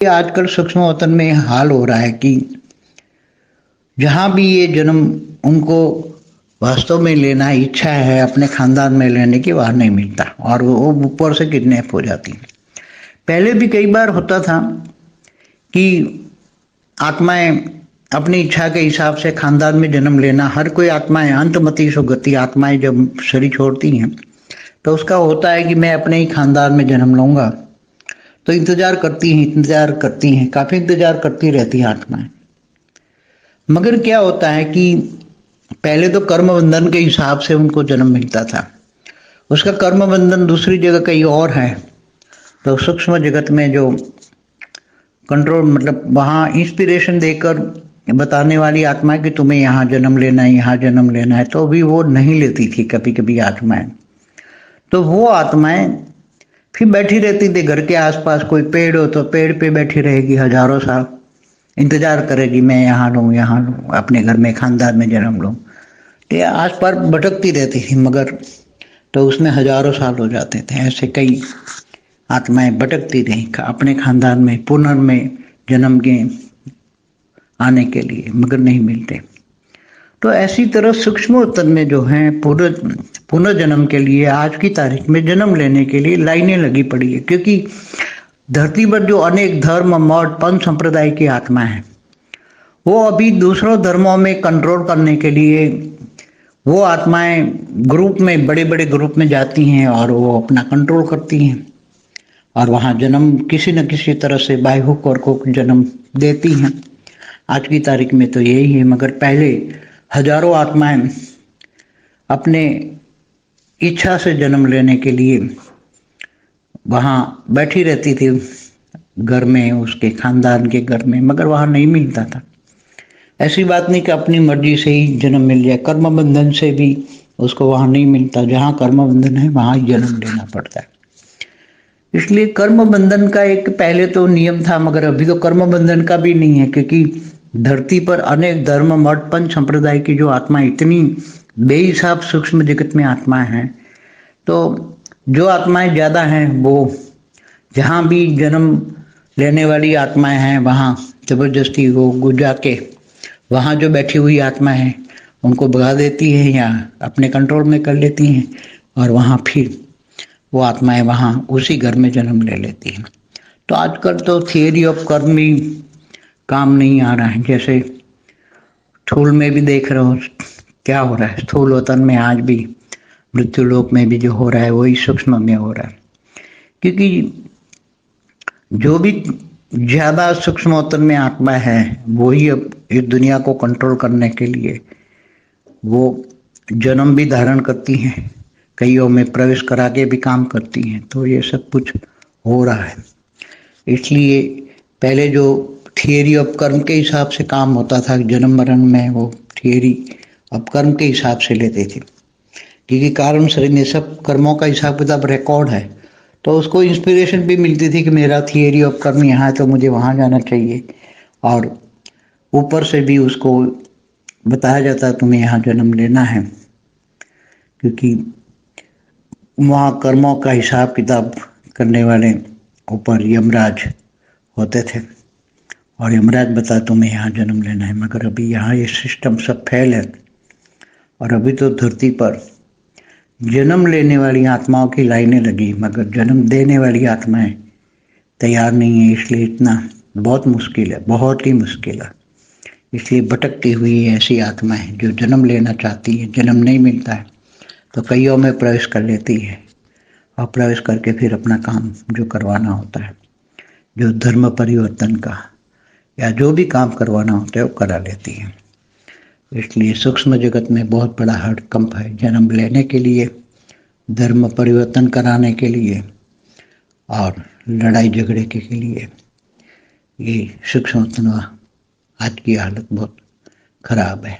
आजकल सूक्ष्म वतन में हाल हो रहा है कि जहाँ भी ये जन्म उनको वास्तव में लेना इच्छा है अपने खानदान में लेने की, वहाँ नहीं मिलता और वो ऊपर से किडनैप हो जाती है। पहले भी कई बार होता था कि आत्माएं अपनी इच्छा के हिसाब से खानदान में जन्म लेना, हर कोई आत्माएं अंतमति सुगति आत्माएं जब शरीर छोड़ती हैं तो उसका होता है कि मैं अपने ही खानदान में जन्म लूंगा। तो इंतजार करती हैं, काफी इंतजार करती रहती हैं आत्माएं। मगर क्या होता है कि पहले तो कर्म बंधन के हिसाब से उनको जन्म मिलता था, उसका कर्म बंधन दूसरी जगह कहीं और है। तो सूक्ष्म जगत में जो कंट्रोल मतलब वहाँ इंस्पिरेशन देकर बताने वाली आत्मा है कि तुम्हें यहाँ जन्म लेना है, यहाँ जन्म लेना है, तो भी वो नहीं लेती थी कभी कभी आत्माएं। तो वो आत्माएं फिर बैठी रहती थी घर के आसपास, कोई पेड़ हो तो पेड़ पे बैठी रहेगी हजारों साल, इंतजार करेगी मैं यहाँ लूँ अपने घर में खानदान में जन्म लूँ। ये आस पास भटकती रहती थी, मगर तो उसमें हजारों साल हो जाते थे। ऐसे कई आत्माएं भटकती रहीं अपने खानदान में पुनर्में जन्म के आने के लिए, मगर नहीं मिलते। तो ऐसी तरह सूक्ष्म तन में जो है पुनर्जन्म के लिए आज की तारीख में जन्म लेने के लिए लाइनें लगी पड़ी है, क्योंकि धरती पर जो अनेक धर्म मठ पंथ संप्रदाय की आत्मा है वो अभी दूसरों धर्मों में कंट्रोल करने के लिए वो आत्माएं ग्रुप में, बड़े बड़े ग्रुप में जाती हैं और वो अपना कंट्रोल करती हैं और वहाँ जन्म किसी न किसी तरह से बाय हुक और को जन्म देती हैं। आज की तारीख में तो यही है, मगर पहले हजारों आत्माएं अपने इच्छा से जन्म लेने के लिए वहाँ बैठी रहती थी घर में, उसके खानदान के घर में, मगर वहाँ नहीं मिलता था। ऐसी बात नहीं कि अपनी मर्जी से ही जन्म मिल जाए, कर्म बंधन से भी उसको वहाँ नहीं मिलता। जहाँ कर्म बंधन है वहाँ ही जन्म लेना पड़ता है। इसलिए कर्म बंधन का एक पहले तो नियम था, मगर अभी तो कर्म बंधन का भी नहीं है, क्योंकि धरती पर अनेक धर्म मठ पंथ संप्रदाय की जो आत्मा इतनी बेहिसाब सूक्ष्म जगत में आत्माएं हैं, तो जो आत्माएं ज्यादा हैं वो जहाँ भी जन्म लेने वाली आत्माएं हैं वहाँ जबरदस्ती वो गुजा के वहाँ जो बैठी हुई आत्मा है उनको भगा देती है या अपने कंट्रोल में कर लेती हैं और वहाँ फिर वो आत्माएं वहाँ उसी घर में जन्म ले लेती हैं। तो आजकल तो थियरी ऑफ कर्म भी काम नहीं आ रहा है। जैसे स्थूल में भी देख रहे हो क्या हो रहा है, स्थूल वतन में आज भी मृत्यु लोक में भी जो हो रहा है वही सूक्ष्म में हो रहा है, क्योंकि जो भी ज्यादा सूक्ष्म वतन में आत्मा है वही अब इस दुनिया को कंट्रोल करने के लिए वो जन्म भी धारण करती हैं, कईयों में प्रवेश करा के भी काम करती हैं। तो ये सब कुछ हो रहा है। इसलिए पहले जो थियरी ऑफ कर्म के हिसाब से काम होता था जन्म मरण में, वो थियरी अब कर्म के हिसाब से लेते थे, क्योंकि कारण शरीर में सब कर्मों का हिसाब किताब रिकॉर्ड है। तो उसको इंस्पिरेशन भी मिलती थी कि मेरा थियरी ऑफ कर्म यहाँ है तो मुझे वहाँ जाना चाहिए, और ऊपर से भी उसको बताया जाता तुम्हें यहाँ जन्म लेना है, क्योंकि वहाँ कर्मों का हिसाब किताब करने वाले ऊपर यमराज होते थे और यमराज बता तुम्हें यहाँ जन्म लेना है। मगर अभी यहाँ ये सिस्टम सब फेल है और अभी तो धरती पर जन्म लेने वाली आत्माओं की लाइनें लगी, मगर जन्म देने वाली आत्माएं तैयार नहीं है। इसलिए इतना बहुत मुश्किल है, बहुत ही मुश्किल है। इसलिए भटकती हुई ऐसी आत्माएं जो जन्म लेना चाहती है, जन्म नहीं मिलता है तो कईयों में प्रवेश कर लेती है और प्रवेश करके फिर अपना काम जो करवाना होता है, जो धर्म परिवर्तन का या जो भी काम करवाना होता है वो करा लेती है। इसलिए सूक्ष्म जगत में बहुत बड़ा हड़कंप है जन्म लेने के लिए, धर्म परिवर्तन कराने के लिए और लड़ाई झगड़े के लिए। ये सूक्ष्म आज की हालत बहुत खराब है।